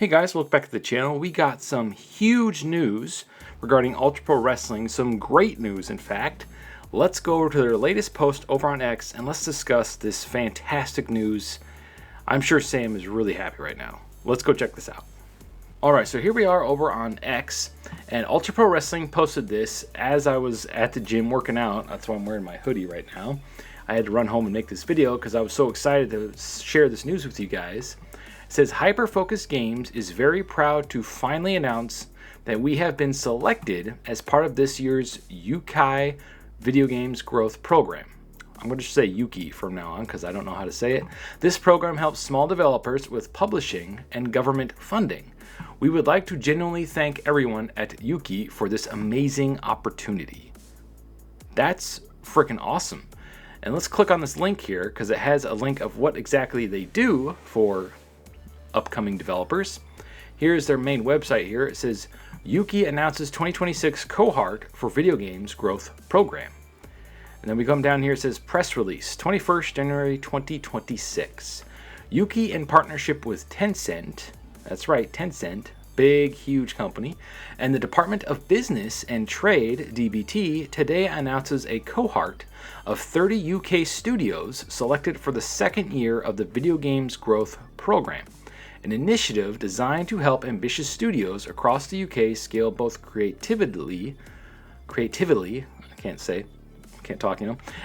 Hey guys, welcome back to the channel. We got some huge news regarding Ultra Pro Wrestling, some great news in fact. Let's go over to their latest post over on X and let's discuss this fantastic news. I'm sure Sam is really happy right now. Let's go check this out. Alright, so here we are over on X, and Ultra Pro Wrestling posted this as I was at the gym working out. That's why I'm wearing my hoodie right now. I had to run home and make this video because I was so excited to share this news with you guys. It says, Hyper Focus Games is very proud to finally announce that we have been selected as part of this year's Ukie Video Games Growth Program. I'm going to just say Ukie from now on because I don't know how to say it. This program helps small developers with publishing and government funding. We would like to genuinely thank everyone at Ukie for this amazing opportunity. That's freaking awesome. And let's click on this link here because it has a link of what exactly they do for upcoming developers. Here's their main website here. It says Ukie announces 2026 Cohort for Video Games Growth Program. And then we come down here, it says press release 21st January 2026. Ukie in partnership with Tencent, that's right, Tencent, big huge company, and the Department of Business and Trade DBT today announces a cohort of 30 UK studios selected for the second year of the Video Games Growth Program, an initiative designed to help ambitious studios across the UK scale both creatively,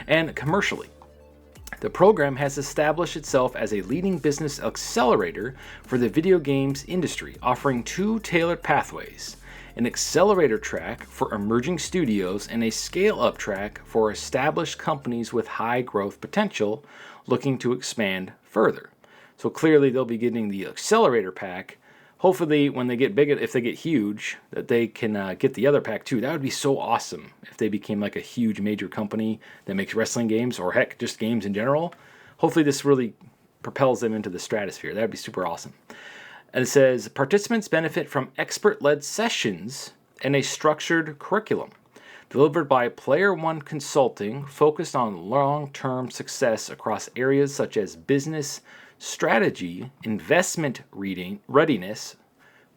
and commercially. The program has established itself as a leading business accelerator for the video games industry, offering two tailored pathways: an accelerator track for emerging studios and a scale-up track for established companies with high growth potential looking to expand further. So clearly they'll be getting the accelerator pack. Hopefully when they get big, if they get huge, that they can get the other pack too. That would be so awesome if they became like a huge major company that makes wrestling games, or heck, just games in general. Hopefully this really propels them into the stratosphere. That would be super awesome. And it says, participants benefit from expert-led sessions and a structured curriculum delivered by Player One Consulting, focused on long-term success across areas such as business strategy, investment readiness,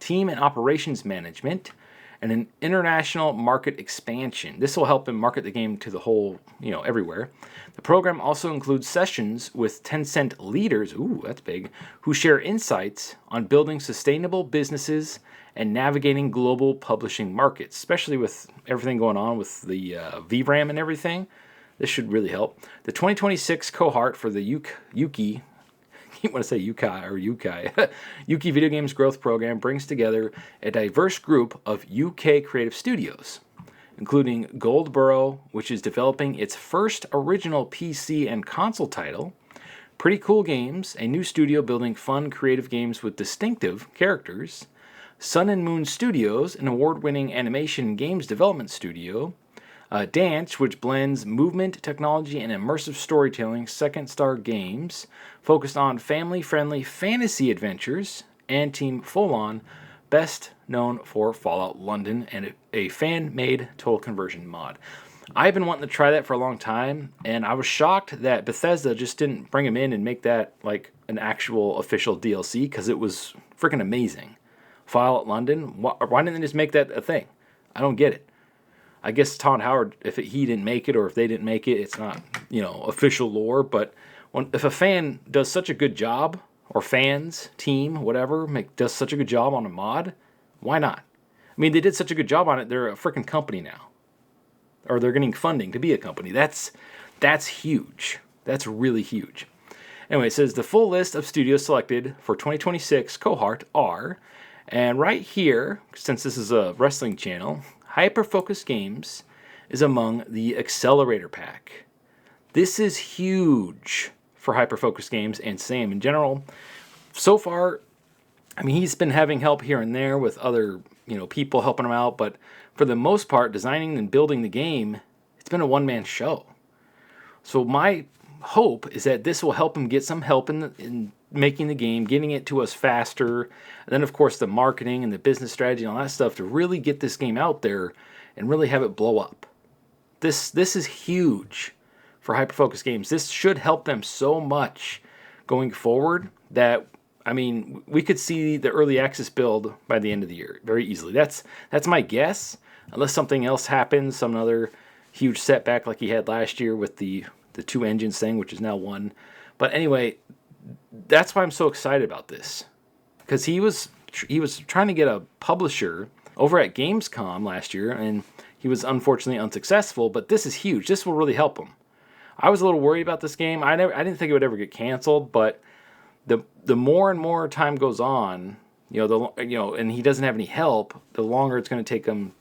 team and operations management, and an international market expansion. This will help them market the game to the whole, everywhere. The program also includes sessions with Tencent leaders, ooh, that's big, who share insights on building sustainable businesses and navigating global publishing markets, especially with everything going on with the VRAM and everything. This should really help. The 2026 cohort for the Ukie, you want to say Ukie Video Games Growth Program brings together a diverse group of UK creative studios, including Goldborough, which is developing its first original PC and console title, Pretty Cool Games, a new studio building fun creative games with distinctive characters, Sun and Moon Studios, an award-winning animation games development studio, Dance, which blends movement, technology, and immersive storytelling, Second Star Games, focused on family-friendly fantasy adventures, and Team Full On, best known for Fallout London and a fan-made total conversion mod. I've been wanting to try that for a long time, and I was shocked that Bethesda just didn't bring him in and make that like an actual official DLC, because it was freaking amazing. Fallout London, why didn't they just make that a thing? I don't get it. I guess Todd Howard, he didn't make it, or if they didn't make it, it's not, official lore. But if a fan does such a good job, or fans, team, whatever, does such a good job on a mod, why not? I mean, they did such a good job on it, they're a freaking company now. Or they're getting funding to be a company. That's huge. That's really huge. Anyway, it says the full list of studios selected for 2026 cohort are, and right here, since this is a wrestling channel, Hyper Focus Games is among the Accelerator Pack. This is huge for Hyper Focus Games and Sam in general. So far, I mean, he's been having help here and there with other, people helping him out, but for the most part, designing and building the game, it's been a one-man show. So my hope is that this will help him get some help in making the game, getting it to us faster, and then of course the marketing and the business strategy and all that stuff to really get this game out there and really have it blow up. This is huge for Hyper Focus Games. This should help them so much going forward that I mean, we could see the early access build by the end of the year very easily. That's my guess, unless something else happens, some other huge setback like he had last year with the 2 engines thing, which is now 1. But anyway, that's why I'm so excited about this, because he was trying to get a publisher over at Gamescom last year, and he was unfortunately unsuccessful. But this is huge. This will really help him. I was a little worried about this game. I didn't think it would ever get canceled, but the more and more time goes on, and he doesn't have any help, the longer it's going to take him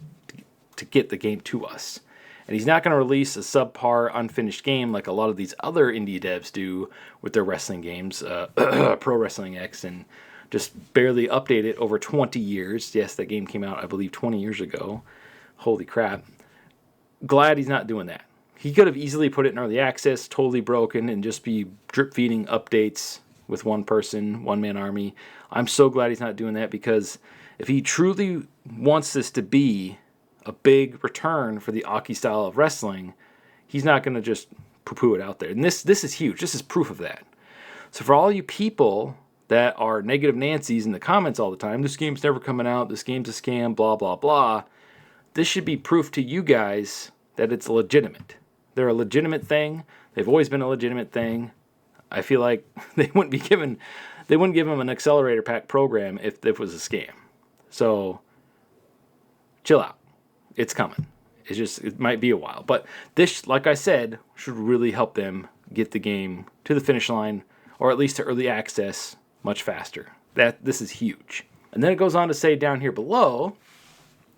to get the game to us. And he's not going to release a subpar, unfinished game like a lot of these other indie devs do with their wrestling games, Pro Wrestling X, and just barely update it over 20 years. Yes, that game came out, I believe, 20 years ago. Holy crap. Glad he's not doing that. He could have easily put it in early access, totally broken, and just be drip-feeding updates with one person, one-man army. I'm so glad he's not doing that, because if he truly wants this to be a big return for the Ukie style of wrestling, he's not going to just poo-poo it out there. And this is huge. This is proof of that. So for all you people that are negative Nancy's in the comments all the time, this game's never coming out, this game's a scam, blah, blah, blah, this should be proof to you guys that it's legitimate. They're a legitimate thing. They've always been a legitimate thing. I feel like they wouldn't give him an accelerator pack program if it was a scam. So chill out. It's coming. It might be a while. But this, like I said, should really help them get the game to the finish line, or at least to early access, much faster. This is huge. And then it goes on to say down here below,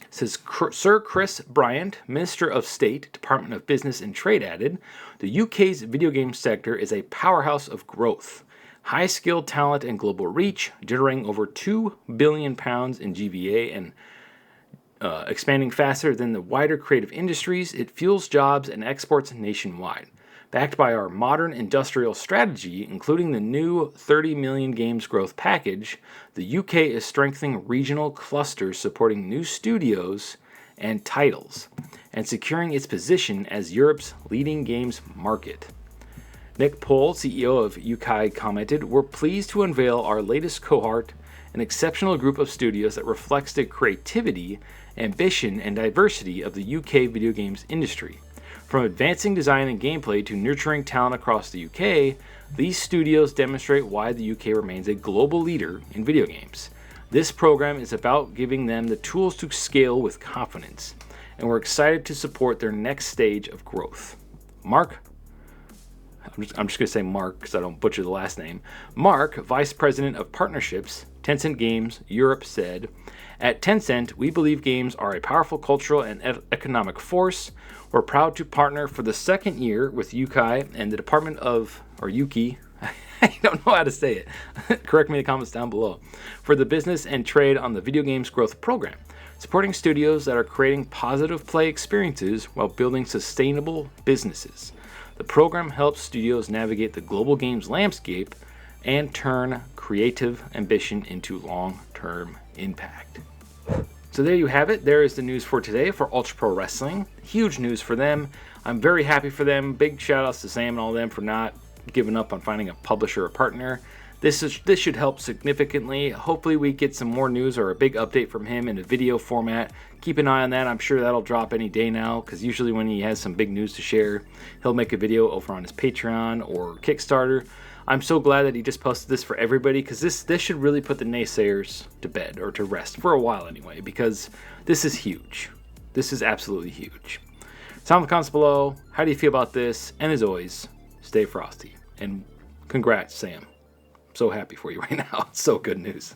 it says, Sir Chris Bryant, Minister of State, Department of Business and Trade, added, the UK's video game sector is a powerhouse of growth, high-skilled talent and global reach, generating over £2 billion in GVA and expanding faster than the wider creative industries. It fuels jobs and exports nationwide. Backed by our modern industrial strategy, including the new 30 million games growth package, the UK is strengthening regional clusters, supporting new studios and titles, and securing its position as Europe's leading games market. Nick Pohl, CEO of Ukie, commented, "We're pleased to unveil our latest cohort, an exceptional group of studios that reflects the creativity, ambition, and diversity of the UK video games industry. From advancing design and gameplay to nurturing talent across the UK, these studios demonstrate why the UK remains a global leader in video games. This program is about giving them the tools to scale with confidence, and we're excited to support their next stage of growth." Mark, I'm just going to say Mark because I don't butcher the last name. Mark, Vice President of Partnerships, Tencent Games Europe, said, "At Tencent, we believe games are a powerful cultural and economic force. We're proud to partner for the second year with Ukie and the Department of, or Ukie, I don't know how to say it. Correct me in the comments down below. For the business and trade on the video games growth program, supporting studios that are creating positive play experiences while building sustainable businesses. The program helps studios navigate the global games landscape and turn creative ambition into long-term impact." So there you have it. There is the news for today for Ultra Pro Wrestling. Huge news for them. I'm very happy for them. Big shout outs to Sam and all them for not giving up on finding a publisher or partner. This should help significantly. Hopefully we get some more news or a big update from him in a video format. Keep an eye on that. I'm sure that'll drop any day now, because usually when he has some big news to share, he'll make a video over on his Patreon or Kickstarter. I'm so glad that he just posted this for everybody, because this should really put the naysayers to bed, or to rest, for a while anyway, because this is huge. This is absolutely huge. Tell me in the comments below, how do you feel about this? And as always, stay frosty. And congrats, Sam. So happy for you right now. It's so good news.